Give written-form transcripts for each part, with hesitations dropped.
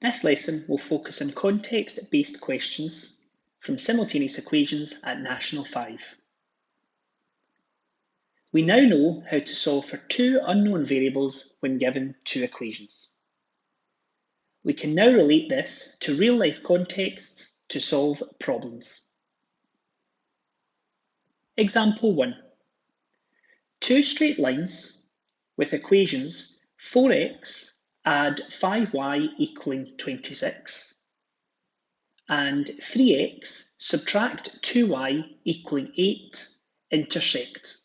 This lesson will focus on context-based questions from simultaneous equations at National 5. We now know how to solve for two unknown variables when given two equations. We can now relate this to real-life contexts to solve problems. Example 1. Two straight lines with equations 4x add 5y equaling 26 and 3x subtract 2y equaling 8 intersect.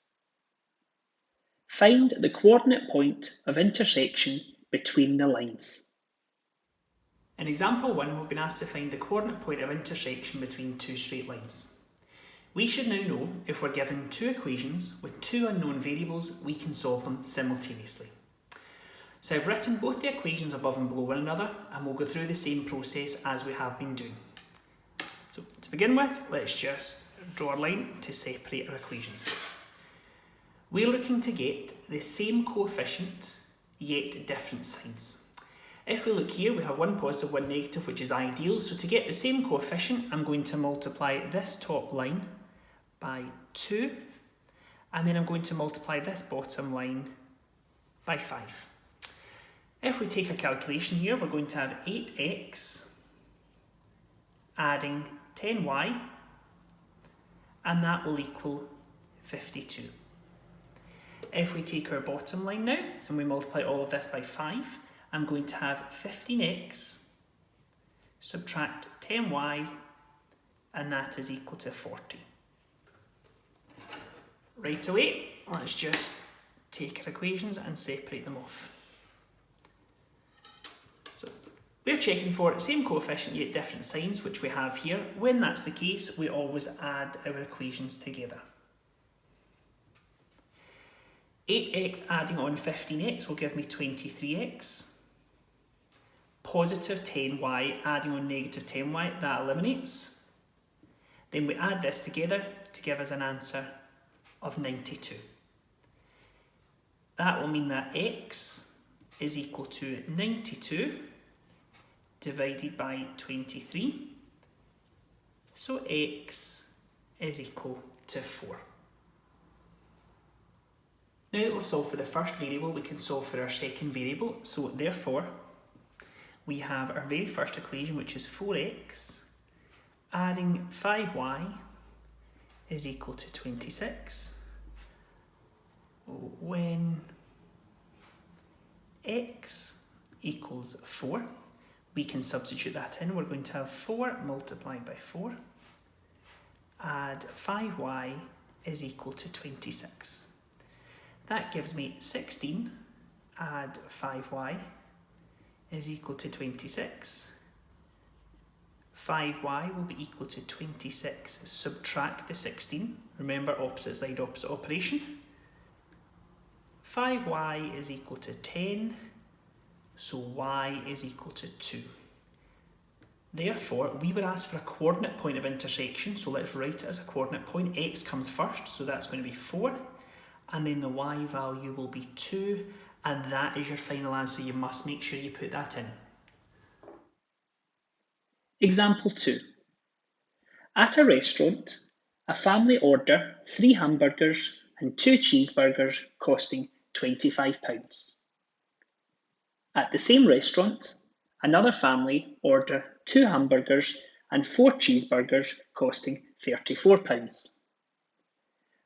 Find the coordinate point of intersection between the lines. In example 1, we've been asked to find the coordinate point of intersection between two straight lines. We should now know if we're given two equations with two unknown variables, we can solve them simultaneously. So I've written both the equations above and below one another, and we'll go through the same process as we have been doing. So to begin with, let's just draw a line to separate our equations. We're looking to get the same coefficient, yet different signs. If we look here, we have one positive, one negative, which is ideal. So to get the same coefficient, I'm going to multiply this top line by 2, and then I'm going to multiply this bottom line by 5. If we take our calculation here, we're going to have 8x adding 10y, and that will equal 52. If we take our bottom line now, and we multiply all of this by 5, I'm going to have 15x subtract 10y, and that is equal to 40. Right away, let's just take our equations and separate them off. So we're checking for same coefficient yet different signs, which we have here. When that's the case, we always add our equations together. 8x adding on 15x will give me 23x. Positive 10y adding on negative 10y, that eliminates. Then we add this together to give us an answer of 92. That will mean that x is equal to 92 divided by 23. So x is equal to 4. Now that we've solved for the first variable, we can solve for our second variable. So therefore, we have our very first equation, which is 4x adding 5y is equal to 26 when x equals 4. We can substitute that in. We're going to have 4 multiplied by 4 add 5y is equal to 26. That gives me 16 add 5y is equal to 26. 5y will be equal to 26, subtract the 16. Remember, opposite side, opposite operation. 5y is equal to 10, so y is equal to 2. Therefore, we were asked for a coordinate point of intersection, so let's write it as a coordinate point. X comes first, so that's going to be 4, and then the y value will be 2, and that is your final answer. You must make sure you put that in. Example 2. At a restaurant, a family order 3 hamburgers and 2 cheeseburgers costing £25. At the same restaurant, another family order 2 hamburgers and 4 cheeseburgers costing £34.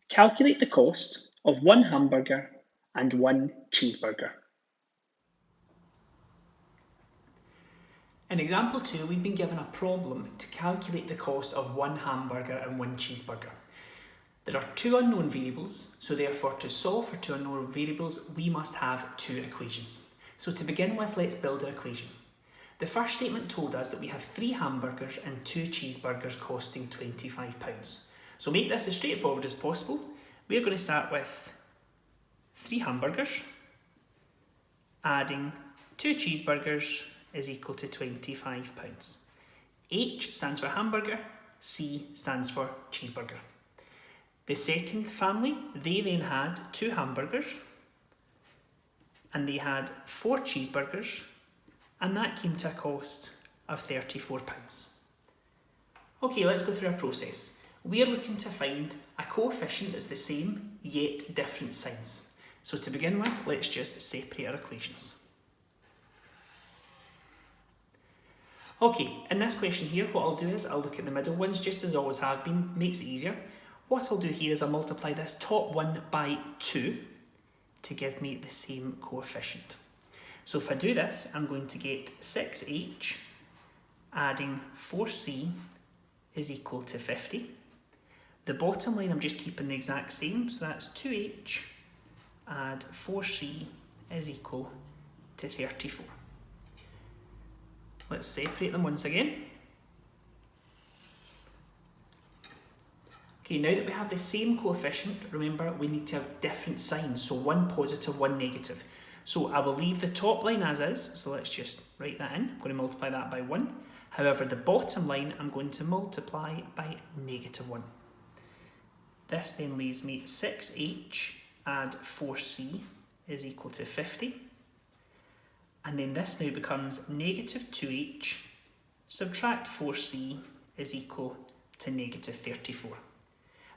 Calculate the cost of 1 hamburger and 1 cheeseburger. In example 2, we've been given a problem to calculate the cost of 1 hamburger and 1 cheeseburger. There are 2 unknown variables, so therefore to solve for 2 unknown variables, we must have 2 equations. So to begin with, let's build our equation. The first statement told us that we have 3 hamburgers and 2 cheeseburgers costing £25. So make this as straightforward as possible. We're going to start with 3 hamburgers, adding 2 cheeseburgers is equal to £25. H stands for hamburger, C stands for cheeseburger. The second family, they then had 2 hamburgers and they had 4 cheeseburgers and that came to a cost of £34. Okay, let's go through our process. We are looking to find a coefficient that's the same yet different signs. So to begin with, let's just separate our equations. Okay, in this question here, what I'll do is I'll look at the middle ones, just as I always have been, makes it easier. What I'll do here is I'll multiply this top one by 2 to give me the same coefficient. So if I do this, I'm going to get 6h adding 4c is equal to 50. The bottom line I'm just keeping the exact same, so that's 2h add 4c is equal to 34. Let's separate them once again. Okay, now that we have the same coefficient, remember we need to have different signs, so one positive, one negative. So I will leave the top line as is, so let's just write that in. I'm going to multiply that by 1. However, the bottom line I'm going to multiply by -1. This then leaves me 6h add 4c is equal to 50. And then this now becomes -2h subtract 4c is equal to -34.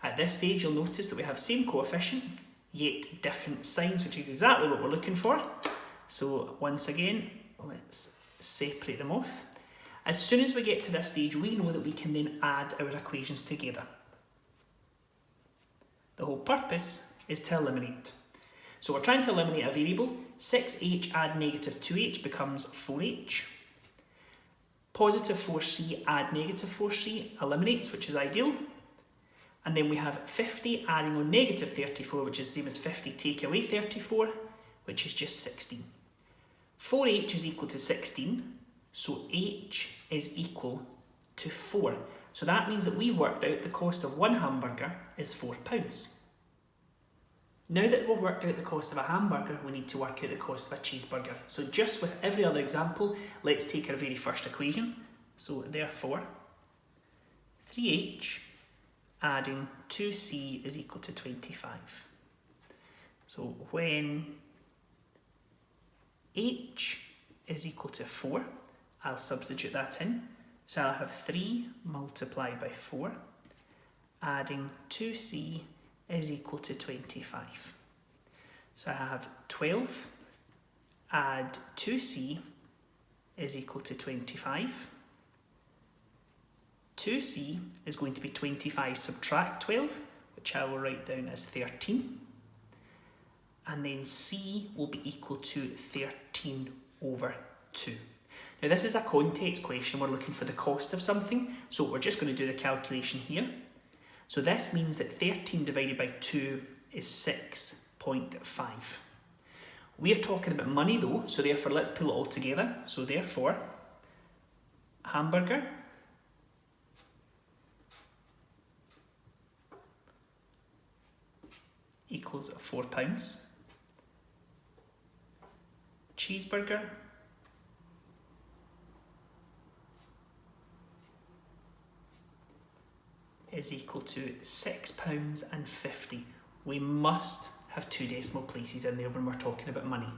At this stage, you'll notice that we have same coefficient, yet different signs, which is exactly what we're looking for. So once again, let's separate them off. As soon as we get to this stage, we know that we can then add our equations together. The whole purpose is to eliminate. So we're trying to eliminate a variable. 6h add -2h becomes 4h. Positive 4c add -4c eliminates, which is ideal. And then we have 50 adding on -34, which is the same as 50 take away 34, which is just 16. 4h is equal to 16, so h is equal to 4. So that means that we worked out the cost of one hamburger is £4. Now that we've worked out the cost of a hamburger, we need to work out the cost of a cheeseburger. So just with every other example, let's take our very first equation. So therefore, 3h adding 2c is equal to 25. So when h is equal to 4, I'll substitute that in. So I'll have 3 multiplied by 4, adding 2c is equal to 25. So I have 12 add 2c is equal to 25. 2c is going to be 25 subtract 12, which I will write down as 13. And then c will be equal to 13 over 2. Now this is a context question, we're looking for the cost of something, so we're just going to do the calculation here. So this means that 13 divided by 2 is 6.5. We're talking about money though, so therefore let's pull it all together. So therefore, hamburger equals £4. Cheeseburger is equal to £6.50. We must have 2 decimal places in there when we're talking about money.